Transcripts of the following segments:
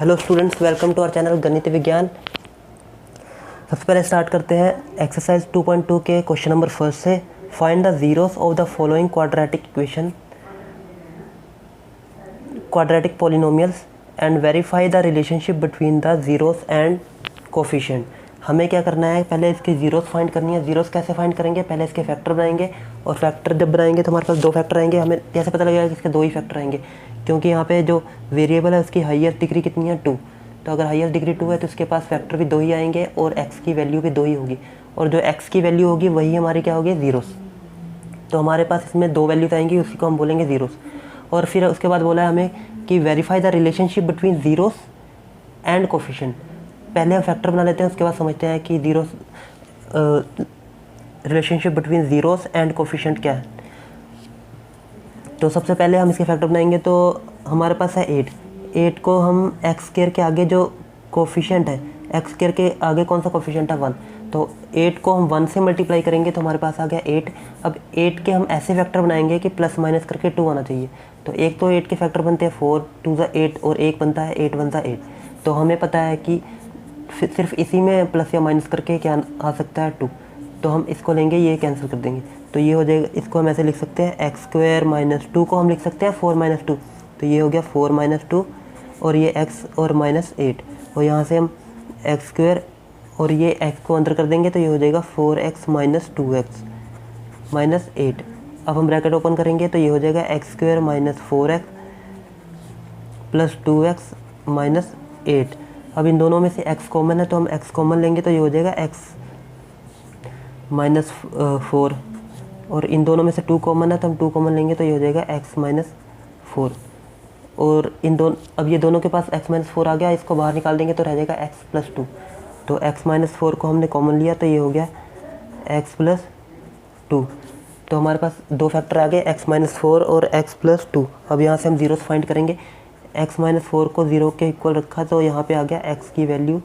Hello students, welcome to our channel Ganit Vigyan. सबसे पहले start करते हैं एक्सरसाइज 2.2 के क्वेश्चन नंबर फर्स्ट से। Find the zeros of the following quadratic equation quadratic polynomials and verify the relationship between the zeros and coefficient. हमें क्या करना है, पहले इसके जीरोस फाइंड करनी है। जीरोस कैसे फाइंड करेंगे, पहले इसके फैक्टर बनाएंगे, और फैक्टर जब बनाएंगे तो हमारे पास दो फैक्टर आएंगे। हमें कैसे पता लगेगा कि इसके दो ही फैक्टर आएंगे, क्योंकि यहाँ पे जो वेरिएबल है उसकी हाईएस्ट डिग्री कितनी है, 2। तो अगर हाईएस्ट डिग्री 2 है तो उसके पास फैक्टर भी दो ही आएंगे और x की वैल्यू भी दो ही होगी, और जो x की वैल्यू होगी वही हमारी क्या होगी, जीरोस। तो हमारे पास इसमें दो वैल्यूज आएंगी, उसी को हम बोलेंगे जीरोस। और फिर उसके बाद बोला है हमें कि verify the relationship between zeros and coefficient. पहले हम फैक्टर बना लेते हैं, उसके बाद समझते हैं कि zeros relationship between zeros and coefficient क्या है। तो सबसे पहले हम इसके फैक्टर बनाएंगे। तो हमारे पास है 8 को हम एक्स स्क्वायर के आगे जो कोफिशिएंट है, एक्स स्क्वायर के आगे कौन सा कोफिशिएंट है, 1। तो 8 को हम 1 से मल्टीप्लाई करेंगे तो हमारे पास आ गया 8। अब 8 के हम ऐसे फैक्टर बनाएंगे कि प्लस माइनस करके 2 आना चाहिए। तो एक तो 8 के फैक्टर बनते हैं 4 2 ज़ा 8, और एक बनता है 8 1 ज़ा 8। तो हमें पता है कि सिर्फ इसी में प्लस या माइनस करके क्या आ सकता है, 2। तो हम इसको लेंगे, ये कैंसिल कर देंगे, तो ये हो जाएगा। इसको हम ऐसे लिख सकते हैं, एक्स स्क्वायर माइनस 2 को हम लिख सकते हैं 4 - 2। तो ये हो गया 4 - 2, और ये x और -8, और यहाँ से हम एक्स स्क्वायर और ये x को अंदर कर देंगे तो ये हो जाएगा 4x - 2x - 8। अब हम ब्रैकेट ओपन करेंगे तो ये हो जाएगा x स्क्वायर - 4x + 2x - 8। अब इन दोनों में से x कॉमन है तो हम x कॉमन लेंगे तो ये हो जाएगा x -4, और इन दोनों में से 2 कॉमन है तो हम 2 कॉमन लेंगे तो ये हो जाएगा x - 4। और इन दोनों, अब ये दोनों के पास x - 4 आ गया, इसको बाहर निकाल देंगे तो रह जाएगा x + 2। तो x - 4 को हमने कॉमन लिया तो ये हो गया x + 2। तो हमारे पास दो फैक्टर आ गए, x - 4 और x + 2। अब यहाँ से हम जीरोस फाइंड करेंगे। x - 4 को 0 के इक्वल रखा तो यहाँ पे आ गया x की वैल्यू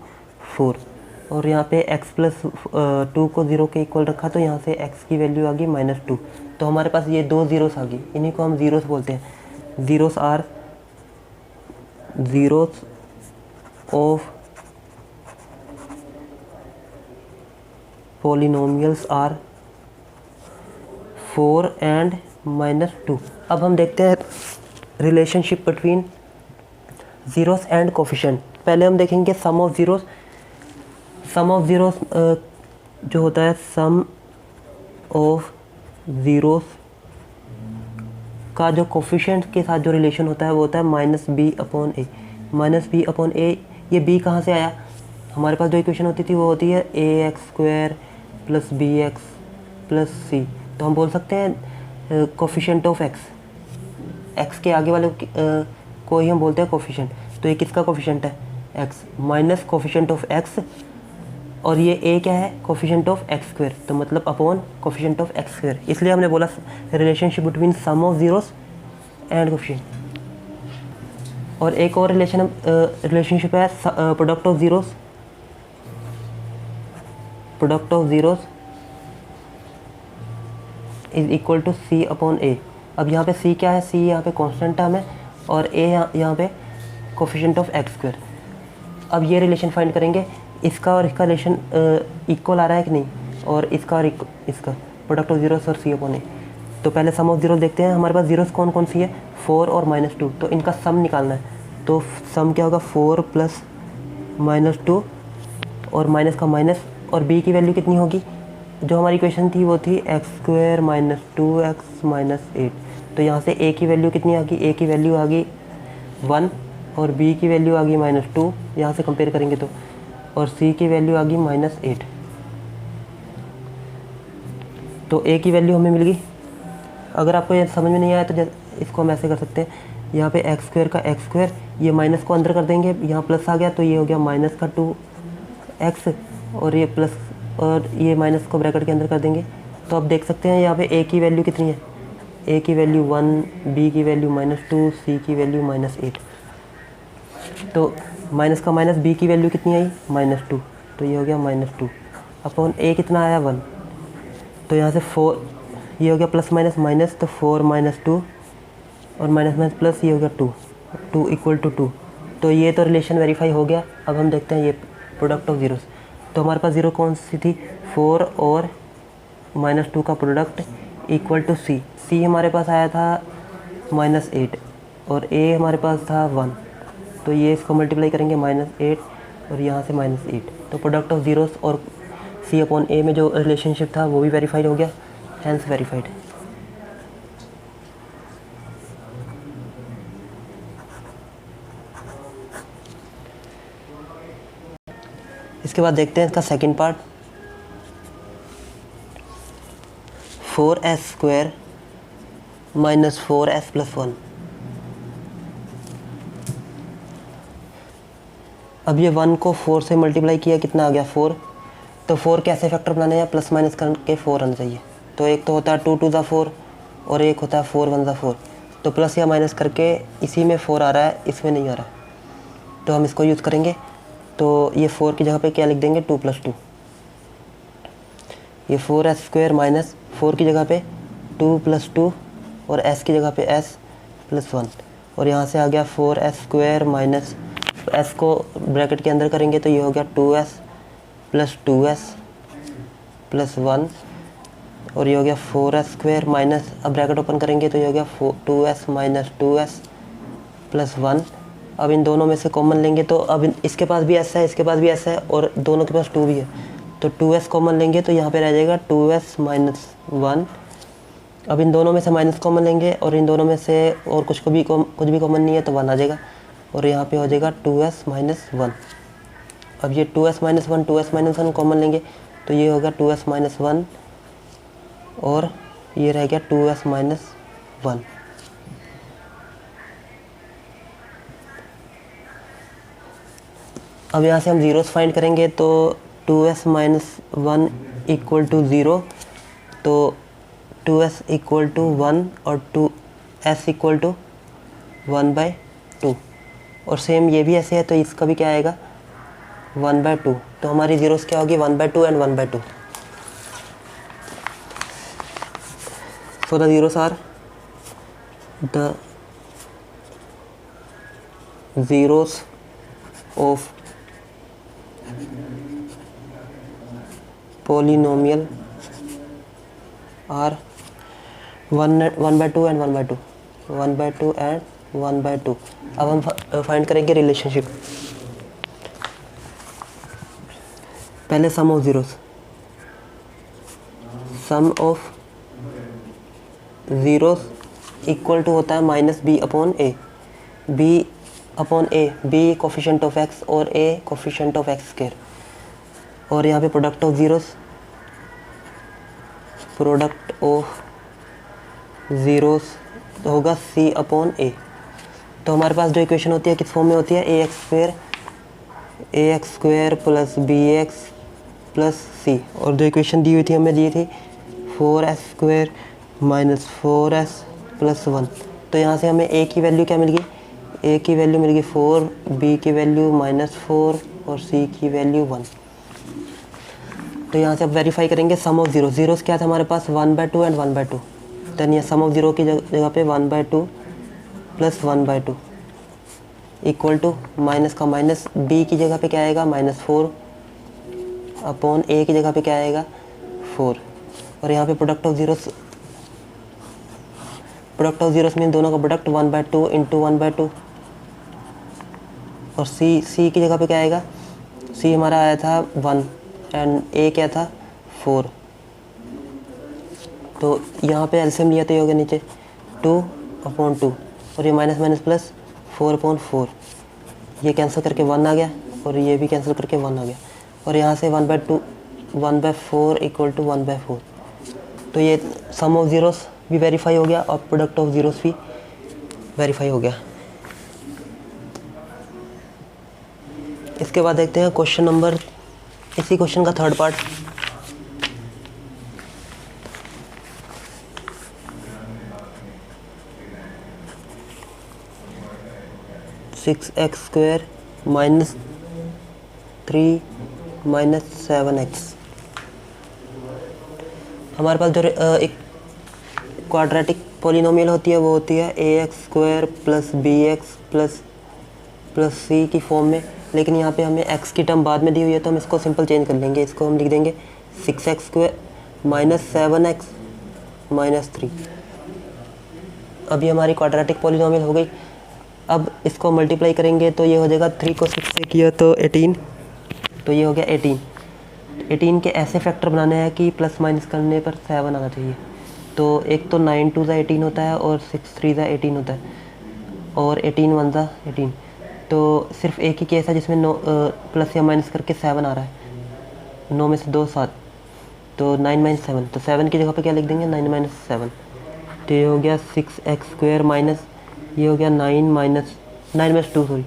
4, और यहाँ पे x + 2 को 0 के इक्वल रखा तो यहाँ से x की वैल्यू आ गई -2। तो हमारे पास ये दो जीरोस आ गई, इन्हीं को हम जीरोस बोलते हैं। Zeros are zeros of polynomials are 4 and -2। अब हम देखते हैं relationship between zeros and coefficient. पहले हम देखेंगे sum of zeros. Sum of zeros जो होता है, सम ऑफ जीरोस का जो कोफिशिएंट के साथ जो रिलेशन होता है वो होता है -b/a। -b/a, ये b कहाँ से आया, हमारे पास जो इक्वेशन होती थी वो होती है ax² + bx + c। तो हम बोल सकते हैं कोफिशिएंट ऑफ x के आगे वाले को ही हम बोलते हैं कोफिशिएंट। तो ये किसका कोफिशिएंट है, x minus coefficient of x, और ये a क्या है, कोफिशिएंट ऑफ x², तो मतलब अपॉन कोफिशिएंट ऑफ x²। इसलिए हमने बोला relationship between sum of zeros and coefficient. और एक और रिलेशनशिप है product of zeros. Product of zeros is equal to c/a। अब यहाँ पे c क्या है, c यहाँ पे कांस्टेंट टर्म है, और a यहाँ पे कोफिशिएंट ऑफ x²। अब ये रिलेशन फाइंड करेंगे, इसका और इसका रिलेशन इक्वल आ रहा है कि नहीं, और इसका और इसका प्रोडक्ट ऑफ जीरोस और c/a। तो पहले सम ऑफ जीरोस देखते हैं। हमारे पास जीरोस कौन कौन सी है, 4 और -2, तो इनका सम निकालना है। तो सम क्या होगा, 4 + -2, और माइनस का माइनस, और b की वैल्यू कितनी होगी, जो हमारी इक्वेशन थी वो थी x² - 2x - 8। तो यहाँ से a की वैल्यू कितनी आ गई, a की वैल्यू आ गई 1, और b की वैल्यू आ गई -2, यहाँ से कंपेयर करेंगे तो, और c की वैल्यू आ गई -8। तो a की वैल्यू हमें मिल गई। अगर आपको ये समझ में नहीं आया तो इसको हम ऐसे कर सकते हैं, यहाँ पे x² का x², ये माइनस को अंदर कर देंगे, यहाँ प्लस आ गया तो ये हो गया -2x, और ये प्लस, और ये माइनस को ब्रैकेट के अंदर कर देंगे। तो अब देख सकते हैं यहाँ पे a की वैल्यू कितनी है, a की वैल्यू 1, b की वैल्यू -2, c की वैल्यू -8। तो माइनस का माइनस, b की वैल्यू कितनी आई, -2, तो ये हो गया -2 अपॉन a कितना आया, 1। तो यहाँ से 4, ये हो गया प्लस माइनस माइनस, तो 4 - 2, और माइनस माइनस प्लस, ये हो गया 2 = 2। तो ये तो रिलेशन वेरीफाई हो गया। अब हम देखते हैं ये प्रोडक्ट ऑफ ज़ीरोस। तो हमारे पास ज़ीरो कौन सी थी, 4 और -2 का प्रोडक्ट इक्वल टू सी। सी हमारे पास आया था -8 और ए हमारे पास था 1। तो ये इसको मल्टीप्लाई करेंगे -8 और यहाँ से -8। तो प्रोडक्ट ऑफ ज़ीरोस और सी अपॉन ए में जो रिलेशनशिप था वो भी वेरीफाइड हो गया, हैंस वेरीफाइड। इसके बाद देखते हैं इसका सेकंड पार्ट, 4s² - 4s + 1। अब ये 1 को 4 से मल्टीप्लाई किया, कितना आ गया 4। तो 4 कैसे फैक्टर बनाने हैं, प्लस माइनस करके 4 आना चाहिए। तो एक तो होता है 2 × 2 = 4 और एक होता है 4 × 1 = 4। तो प्लस या माइनस करके इसी में 4 आ रहा है, इसमें नहीं आ रहा, तो हम इसको यूज़ करेंगे। तो ये 4 की जगह पे क्या लिख देंगे, 2 + 2। ये 4s² - 4 की जगह पे 2 + 2 और s की जगह पे s + 1। और यहाँ से आ गया 4s² - s को ब्रैकेट के अंदर करेंगे तो ये हो गया 2s + 2s + 1। और ये हो गया 4s² - अब ब्रैकेट ओपन करेंगे तो ये हो गया 2s - 2s + 1। अब इन दोनों में से कॉमन लेंगे तो अब इसके पास भी s है, इसके पास भी s है और दोनों के पास 2 भी है। तो 2s कॉमन लेंगे तो यहाँ पे रह जाएगा 2s - 1। अब इन दोनों में से माइनस कॉमन लेंगे और इन दोनों में से और कुछ भी कॉमन नहीं है तो 1 आ जाएगा और यहाँ पे हो जाएगा 2s - 1। अब ये 2s - 1 2s - 1 कॉमन लेंगे तो ये होगा 2s - 1 और ये रह गया 2s - 1। अब यहाँ से हम ज़ीरोस फाइंड करेंगे तो 2s - 1 = 0, तो 2s = 1 और 2s = 1/2। और सेम ये भी ऐसे है तो इसका भी क्या आएगा, 1/2। तो हमारी ज़ीरोस क्या होगी, 1/2 and 1/2। So the zeros are the zeros of polynomial are 1/2 and 1/2, 1/2 and 1/2। अब हम फाइंड करेंगे रिलेशनशिप। पहले sum of zeros, sum of zeros equal to होता है -b/a। b/a, b coefficient of x और a कोफिशिएंट ऑफ x²। और यहाँ पे प्रोडक्ट ऑफ ज़ीरोस होगा c/a। तो हमारे पास जो इक्वेशन होती है किस फॉर्म में होती है, ax² + bx + c। और जो इक्वेशन दी हुई थी हमें दी थी 4s² - 4s + 1। तो यहाँ से हमें a की वैल्यू क्या मिल गई, a की वैल्यू मिल गई 4, b की वैल्यू -4 और c की वैल्यू 1। तो यहाँ से अब वेरीफाई करेंगे सम ऑफ ज़ीरो। ज़ीरोस क्या था हमारे पास, 1/2 एंड 1/2। देन ये सम ऑफ ज़ीरो की जगह पे 1/2 + 1/2 इक्वल टू माइनस का माइनस, b की जगह पे क्या आएगा, -4 अपॉन a की जगह पे क्या आएगा, 4। और यहाँ पे प्रोडक्ट ऑफ ज़ीरोस में दोनों का प्रोडक्ट 1/2 × 1/2। और c की जगह पे क्या आएगा, c हमारा आया था 1 एंड a क्या था 4। तो यहाँ पे एलसीएम लिया तो ये हो गया नीचे 2/2 और ये माइनस माइनस प्लस 4/4। ये कैंसिल करके 1 आ गया और ये भी कैंसिल करके 1 आ गया। और यहाँ से 1/4 = 1/4। तो ये सम ऑफ ज़ीरोस भी वेरीफाई हो गया और प्रोडक्ट ऑफ ज़ीरोस भी वेरीफाई हो गया। इसके बाद देखते हैं क्वेश्चन नंबर, इसी क्वेश्चन का थर्ड पार्ट। (6x² - 3 - 7x). हमारे पास जो एक क्वाड्रेटिक पॉलिनोमियल होती है वो होती है ax² + bx प्लस सी की फॉर्म में, लेकिन यहाँ पे हमें एक्स की टर्म बाद में दी हुई है तो हम इसको सिंपल चेंज कर लेंगे। इसको हम लिख देंगे 6x² माइनस 7x माइनस 3। अभी हमारी क्वाड्रेटिक पॉलिनोमियल हो गई। अब इसको मल्टीप्लाई करेंगे तो ये हो जाएगा 3 को 6 से किया तो 18, तो ये हो गया 18। 18 के ऐसे फैक्टर बनाने हैं कि प्लस माइनस करने पर 7 आना चाहिए। तो एक तो 9 2 18 होता है और 6 3 18 होता है और 18 1 18। तो सिर्फ एक ही केस है जिसमें प्लस या माइनस करके 7 आ रहा है। 9 में से 2 7, तो 9 माइनस 7, तो 7 की जगह पे क्या लिख देंगे 9 माइनस 7। तो ये हो गया 6x² माइनस, ये हो गया 9 माइनस 2 सॉरी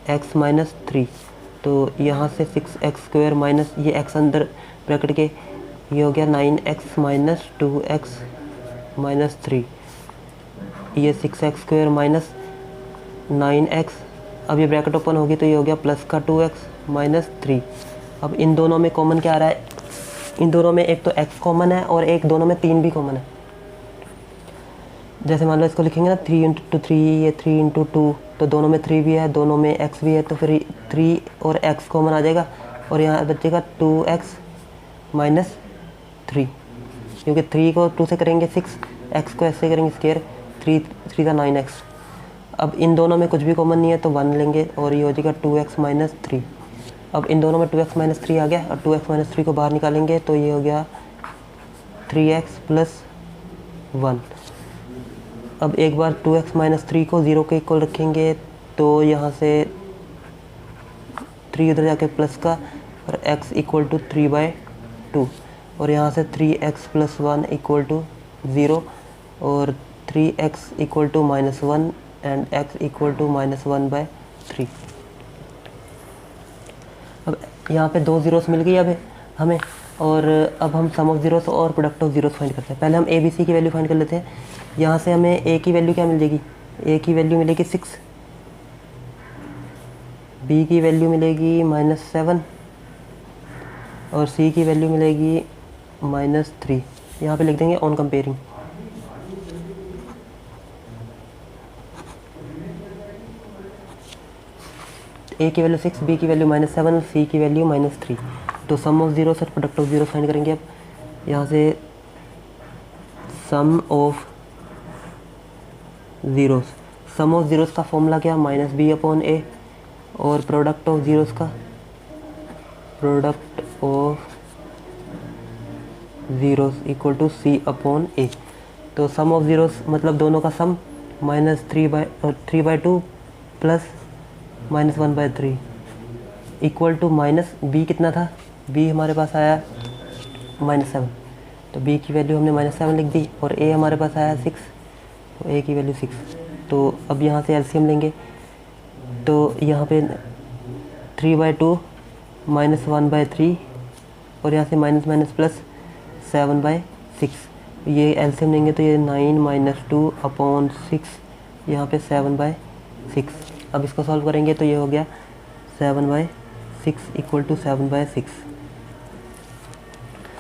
x माइनस 3। तो यहाँ से 6x² माइनस ये x अंदर ब्रैकेट के, ये हो गया 9x माइनस 2x माइनस 3। ये 6x² माइनस 9x, अब ये ब्रैकेट ओपन होगी तो ये हो गया प्लस का 2x माइनस 3। अब इन दोनों में कॉमन क्या आ रहा है, इन दोनों में एक तो x कॉमन है और एक दोनों में 3 भी कॉमन है। जैसे मान लो इसको लिखेंगे ना 3 इंटू 3, ये 3 इंटू 2, तो दोनों में 3 भी है, दोनों में x भी है, तो फिर 3 और x कॉमन आ जाएगा और यहाँ बचेगा 2x माइनस 3, क्योंकि 3 को 2 से करेंगे 6, x को ऐसे करेंगे स्क्वायर, 3 का 9x। अब इन दोनों में कुछ भी कॉमन नहीं है तो 1 लेंगे और ये हो जाएगा 2x माइनस 3। अब इन दोनों में 2x माइनस 3 आ गया और 2x माइनस 3 को बाहर निकालेंगे तो ये हो गया 3x प्लस 1। अब एक बार 2x माइनस 3 को 0 के इक्वल रखेंगे तो यहाँ से 3 उधर जाके प्लस का और x इक्वल टू 3/2 और यहाँ से 3x प्लस 1 इक्वल टू 0 और 3x equal to minus 1 and x equal to minus 1/3। अब यहाँ पे 2 ज़ीरोस मिल गई अब हमें, और अब हम सम ऑफ ज़ीरोस और प्रोडक्ट ऑफ ज़ीरोस फाइंड करते हैं। पहले हम ए बी सी की वैल्यू फाइंड कर लेते हैं। यहाँ से हमें ए की वैल्यू क्या मिल जाएगी, ए की वैल्यू मिलेगी 6, बी की वैल्यू मिलेगी -7 और सी की वैल्यू मिलेगी -3। यहाँ पे लिख देंगे ऑन कंपेयरिंग। ए की वैल्यू 6, बी की वैल्यू -7 और सी की वैल्यू -3। तो सम ऑफ ज़ीरोस और प्रोडक्ट ऑफ ज़ीरोस फाइंड करेंगे। अब यहाँ से sum of zeros, sum of zeros का फॉर्मूला क्या, -b/a और प्रोडक्ट ऑफ ज़ीरोस का product of zeros equal to c/a। तो सम ऑफ ज़ीरोस मतलब दोनों का sum -3/2 plus -1/3 equal to minus B कितना था, बी हमारे पास आया -7, तो बी की वैल्यू हमने -7 लिख दी और ए हमारे पास आया 6, तो ए की वैल्यू 6। तो अब यहाँ से एलसीएम लेंगे तो यहाँ पे 3/2 -1/3 और यहाँ से माइनस माइनस प्लस 7/6। ये एलसीएम लेंगे तो ये 9 - 2/6, यहाँ पे 7/6। अब इसको सॉल्व करेंगे तो ये हो गया 7/6 इक्वल टू 7/6।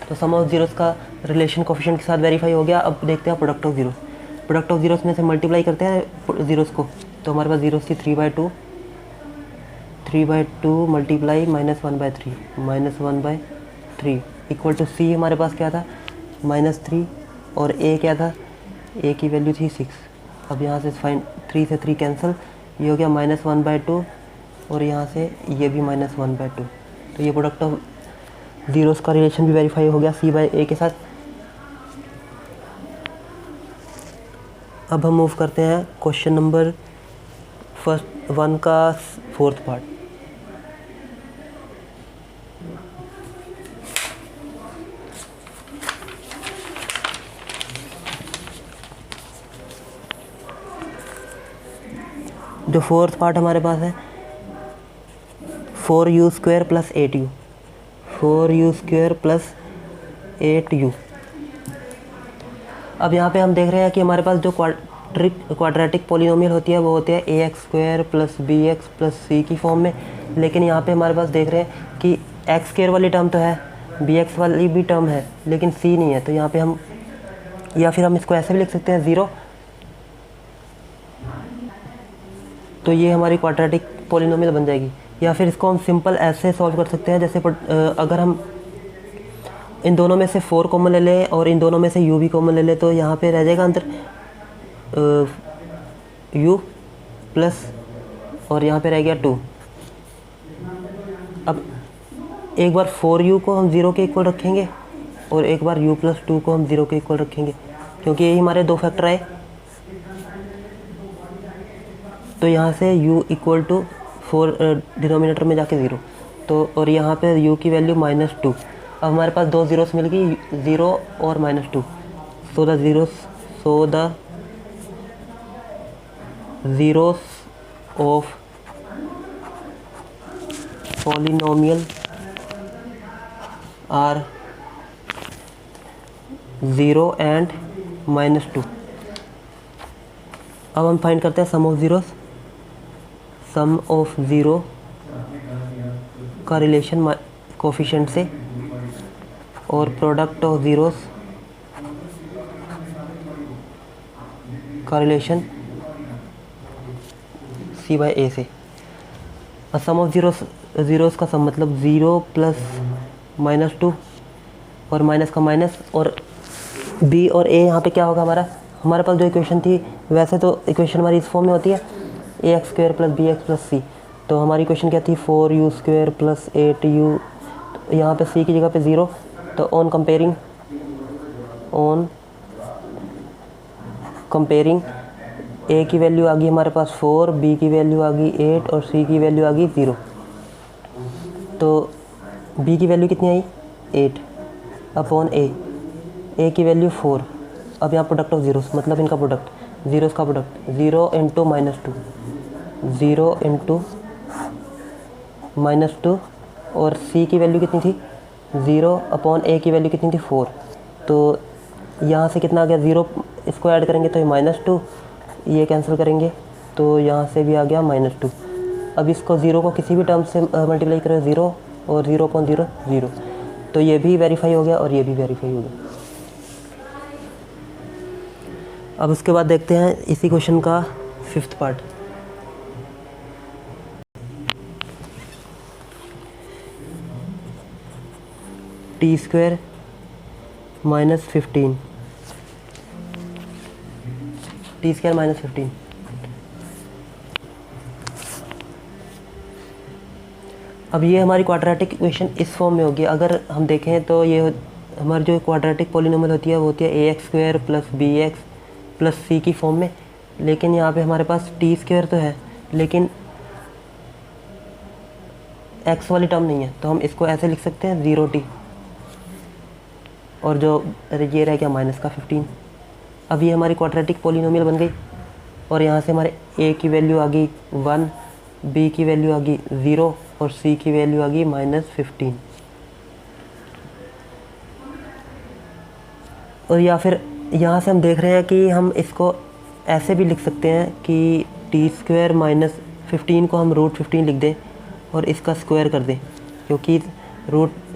तो सम ऑफ ज़ीरोस का रिलेशन कोफिशिएंट के साथ वेरीफाई हो गया। अब देखते हैं product of zeros. Product of zeros में से मल्टीप्लाई करते हैं ज़ीरोस को, तो हमारे पास ज़ीरोस थी 3/2 मल्टीप्लाई -1/3 इक्वल टू सी हमारे पास क्या था -3 और ए क्या था, ए की वैल्यू थी 6। अब यहाँ से फाइन 3 से 3 कैंसिल, ये हो गया -1/2 और यहाँ से ये भी -1/2। तो ये प्रोडक्ट ऑफ ज़ीरोस का रिलेशन भी वेरीफाई हो गया c/a के साथ। अब हम मूव करते हैं क्वेश्चन नंबर 1 का 4th पार्ट। जो 4th पार्ट हमारे पास है 4u² + 8u, 4u² + 8u। अब यहाँ पे हम देख रहे हैं कि हमारे पास जो क्वाड्रेटिक पॉलिनोमियल होती है वो होती है ax² + bx + c की फॉर्म में, लेकिन यहाँ पे हमारे पास देख रहे हैं कि x² वाली टर्म तो है, bx वाली भी टर्म है, लेकिन c नहीं है। तो यहाँ पे हम, या फिर हम इसको ऐसे भी लिख सकते हैं 0। तो ये हमारी क्वाड्रेटिक पॉलिनोमियल बन जाएगी। या फिर इसको हम सिंपल ऐसे सॉल्व कर सकते हैं, जैसे अगर हम इन दोनों में से 4 कॉमन ले लें और इन दोनों में से u भी कॉमन ले लें, तो यहाँ पे रह जाएगा अंदर u प्लस और यहाँ पे रह गया 2। अब एक बार 4u को हम 0 के इक्वल रखेंगे और एक बार u प्लस 2 को हम 0 के इक्वल रखेंगे, क्योंकि यही हमारे दो फैक्टर आए। तो यहाँ से u इक्वल टू 4 डिनोमिनेटर में जाके 0, तो और यहाँ पे u की वैल्यू -2। अब हमारे पास दो ज़ीरोस मिल गई, 0 और -2। So the zeros of polynomial are 0 and -2। अब हम फाइंड करते हैं sum of zeros. Sum of zero का रिलेशन कोफिशिएंट से और प्रोडक्ट ऑफ ज़ीरोस का रिलेशन C/A से। सम ऑफ ज़ीरोस का सम मतलब 0 प्लस -2 और माइनस का माइनस, और B और A यहाँ पे क्या होगा हमारे पास जो इक्वेशन थी, वैसे तो इक्वेशन हमारी इस फॉर्म में होती है ax² + bx + c। तो हमारी इक्वेशन क्या थी 4u² + 8u, यहाँ पे c की जगह पे 0। तो ऑन कंपेयरिंग a की वैल्यू आ गई हमारे पास 4, b की वैल्यू आ गई 8 और c की वैल्यू आ गई 0। तो b की वैल्यू कितनी आई 8 अपॉन a की वैल्यू 4। अब यहाँ प्रोडक्ट ऑफ ज़ीरोस मतलब इनका प्रोडक्ट, ज़ीरोस का प्रोडक्ट 0 × -2, 0 × -2 और c की वैल्यू कितनी थी 0 अपॉन a की वैल्यू कितनी थी 4। तो यहाँ से कितना आ गया 0, इसको ऐड करेंगे तो ये -2, ये कैंसिल करेंगे तो यहाँ से भी आ गया -2। अब इसको 0 को किसी भी टर्म से मल्टीप्लाई करें 0 और 0 अपॉन 0 0, तो ये भी वेरीफाई हो गया और ये भी वेरीफाई हो गया। अब उसके बाद देखते हैं इसी क्वेश्चन का 5th पार्ट। t² - 15, t² - 15। अब ये हमारी क्वाड्रेटिक इक्वेशन इस फॉर्म में होगी। अगर हम देखें तो ये हमारी जो क्वाड्रेटिक पॉलिनोमियल होती है वो होती है ax² + bx + c की फॉर्म में। लेकिन यहाँ पे हमारे पास t² तो है लेकिन x वाली टर्म नहीं है, तो हम इसको ऐसे लिख सकते हैं 0t और जो ये रह गया -15। अब ये हमारी क्वाड्रेटिक पॉलिनोमियल बन गई और यहाँ से हमारे a की वैल्यू आ गई 1, b की वैल्यू आ गई 0 और c की वैल्यू आ गई -15। और या फिर यहाँ से हम देख रहे हैं कि हम इसको ऐसे भी लिख सकते हैं कि t² - 15 को हम √15 लिख दें और इसका स्क्वायर कर दें, क्योंकि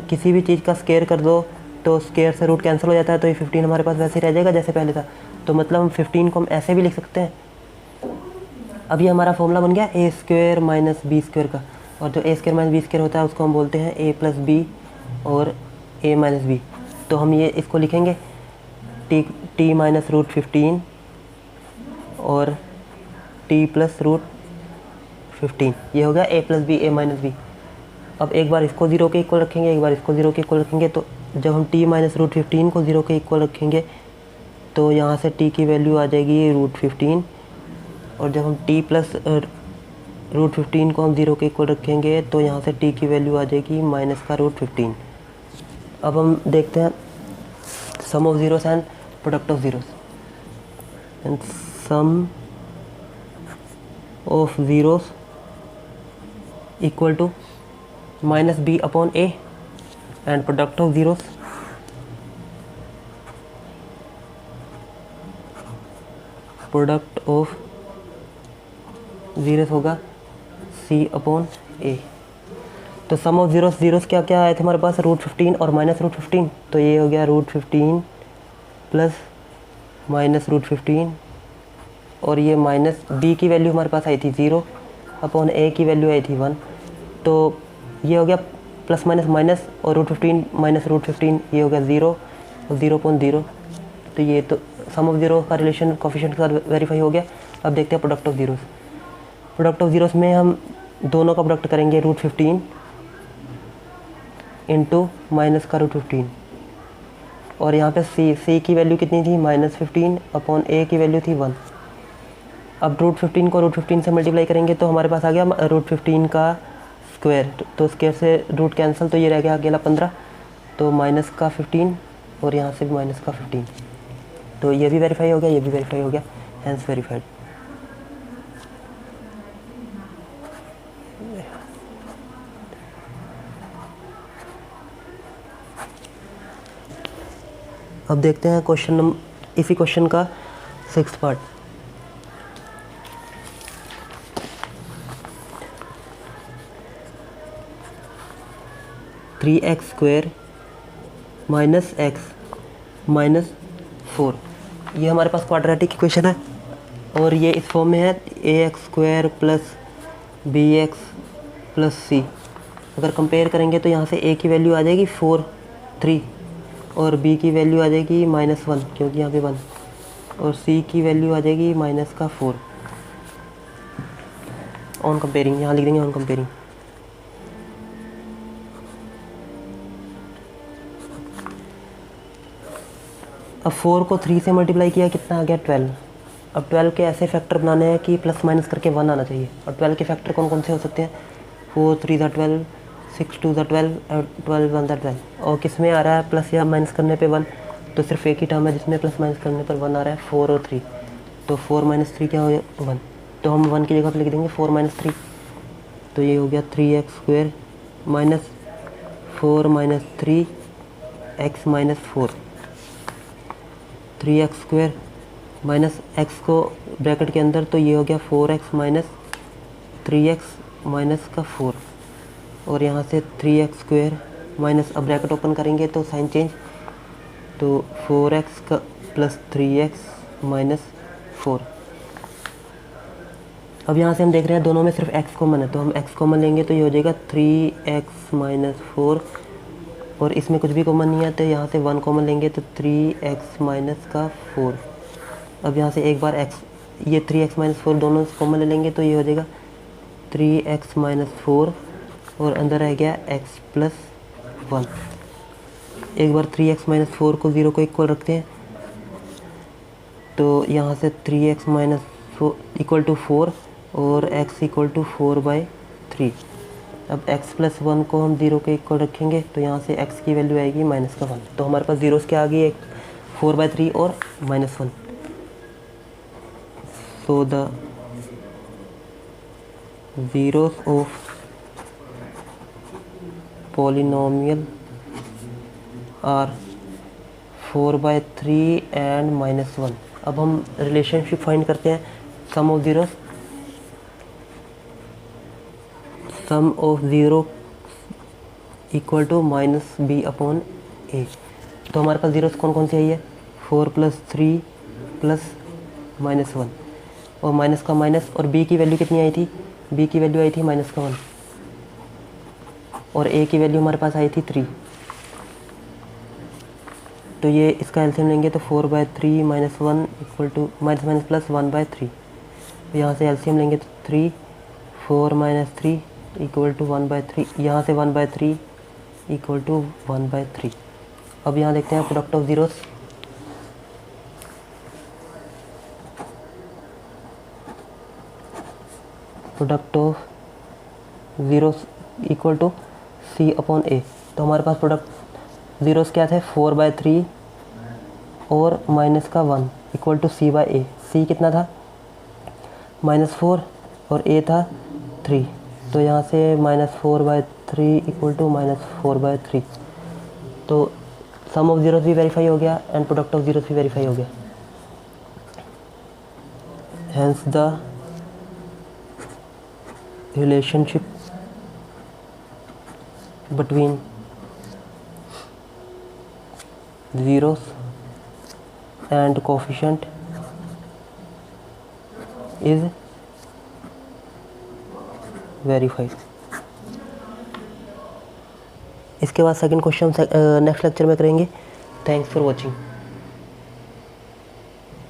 किसी भी चीज़ का स्क्वायर कर दो तो स्क्वायर से रूट कैंसिल हो जाता है, तो ये 15 हमारे पास वैसे ही रह जाएगा जैसे पहले था। तो मतलब हम 15 को हम ऐसे भी लिख सकते हैं। अब ये हमारा फॉर्मूला बन गया a² - b² का, और जो a² - b² होता है उसको हम बोलते हैं a + b और a - b। तो हम ये इसको लिखेंगे t -√15 और t + √15, ये हो गया a + b a - b। अब एक बार इसको 0 के इक्वल रखेंगे, एक बार इसको 0 के इक्वल रखेंगे, तो जब हम t -√15 को 0 के इक्वल रखेंगे तो यहाँ से t की वैल्यू आ जाएगी √15, और जब हम t + √15 को हम 0 के इक्वल रखेंगे तो यहाँ से t की वैल्यू आ जाएगी -√15। अब हम देखते हैं sum of zeros and product of zeros. And sum of zeros equal to -b upon a and product of zeros होगा c अपॉन a। तो सम ऑफ ज़ीरोस क्या क्या आए थे हमारे पास √15 और -√15, तो ये हो गया √15 प्लस -√15, और ये b की वैल्यू हमारे पास आई थी 0 अपॉन ए की वैल्यू आई थी 1, तो ये हो गया प्लस माइनस माइनस और √15 माइनस √15, ये हो गया 0 और 0.0। तो ये तो सम ऑफ जीरो का रिलेशन कोफिशिएंट के साथ वेरीफाई हो गया। अब देखते हैं product of zeros. Product of zeros में हम दोनों का प्रोडक्ट करेंगे √15 इंटू माइनस का √15, और यहाँ पे सी की वैल्यू कितनी थी -15 अपॉन ए की वैल्यू थी 1। अब √15 को √15 से मल्टीप्लाई करेंगे तो हमारे पास आ गया √15 का स्क्वायर, तो स्क्वायर से रूट कैंसिल, तो ये रह गया अकेला 15, तो माइनस का 15 और यहाँ से भी माइनस का 15, तो ये भी वेरीफाई हो गया, ये भी वेरीफाई हो गया, हेंस वेरीफाइड। अब देखते हैं क्वेश्चन नंबर, इसी क्वेश्चन का 6th पार्ट। (3x² - x -4), ये हमारे पास क्वाड्रेटिक इक्वेशन है और ये इस फॉर्म में है ax² + bx + c। अगर कंपेयर करेंगे तो यहाँ से a की वैल्यू आ जाएगी 4 3 और b की वैल्यू आ जाएगी -1 क्योंकि यहाँ पे 1, और c की वैल्यू आ जाएगी -4 ऑन कंपेयरिंग, यहाँ लिख देंगे ऑन कंपेयरिंग। अब 4 को 3 से मल्टीप्लाई किया, कितना आ गया 12। अब 12 के ऐसे फैक्टर बनाने हैं कि प्लस माइनस करके 1 आना चाहिए, और 12 के फैक्टर कौन कौन से हो सकते हैं? 4 3 = 12, 6 2 = 12 और 12 1 = 12। और किस में आ रहा है प्लस या माइनस करने पे 1? तो सिर्फ एक ही टर्म है जिसमें प्लस माइनस करने पर 1 आ रहा है, 4 और 3। तो 4 - 3 क्या हो गया? 1। तो हम 1 की जगह पर लिख देंगे 4 - 3, तो ये हो गया 3x² - 4 - 3 x - 4। 3x² minus x को ब्रैकेट के अंदर, तो ये हो गया 4x - 3x - 4, और यहाँ से 3x² माइनस, अब ब्रैकेट ओपन करेंगे तो साइन चेंज, तो 4x + 3x - 4। अब यहाँ से हम देख रहे हैं दोनों में सिर्फ x कॉमन है, तो हम x कॉमन लेंगे तो ये हो जाएगा 3x - 4, और इसमें कुछ भी कॉमन नहीं है तो यहाँ से 1 कॉमन लेंगे तो 3x - 4। अब यहाँ से एक बार x, ये 3x - 4 दोनों कॉमन ले लेंगे तो ये हो जाएगा 3x - 4, और अंदर रह गया x + 1। एक बार 3x - 4 को 0 को इक्वल रखते हैं, तो यहाँ से 3x - 4 = 4 और x = 4/3। अब x + 1 को हम 0 के इक्वल रखेंगे तो यहाँ से x की वैल्यू आएगी -1। तो हमारे पास जीरोस क्या आ गई? एक 4/3 और -1। So the zeros of polynomial are 4/3 and -1। अब हम रिलेशनशिप फाइंड करते हैं sum of zeros. Sum of zero equal to -b/a। तो हमारे पास जीरोस कौन कौन सी आई है? 4 + 3 + -1, और माइनस का माइनस, और b की वैल्यू कितनी आई थी? b की वैल्यू आई थी -1, और a की वैल्यू हमारे पास आई थी 3। तो ये इसका एलसीएम लेंगे तो 4/3 - 1 = -1 + 1/3। यहाँ से एलसीएम लेंगे तो 3, 4 - 3 = 1/3, यहाँ से 1/3 = 1/3। अब यहाँ देखते हैं product of zeros. Product of zeros equal to c/a। तो हमारे पास प्रोडक्ट जीरोस क्या थे? 4/3 और -1 इक्वल टू c/a। c कितना था? -4 और a था 3, तो यहाँ से -4/3 इक्वल टू -4/3। तो सम ऑफ जीरोस भी वेरीफाई हो गया एंड प्रोडक्ट ऑफ जीरोस भी वेरीफाई हो गया। Hence the relationship between zeros and coefficient is verify. इसके बाद सेकंड क्वेश्चन नेक्स्ट लेक्चर में करेंगे। Thanks for watching.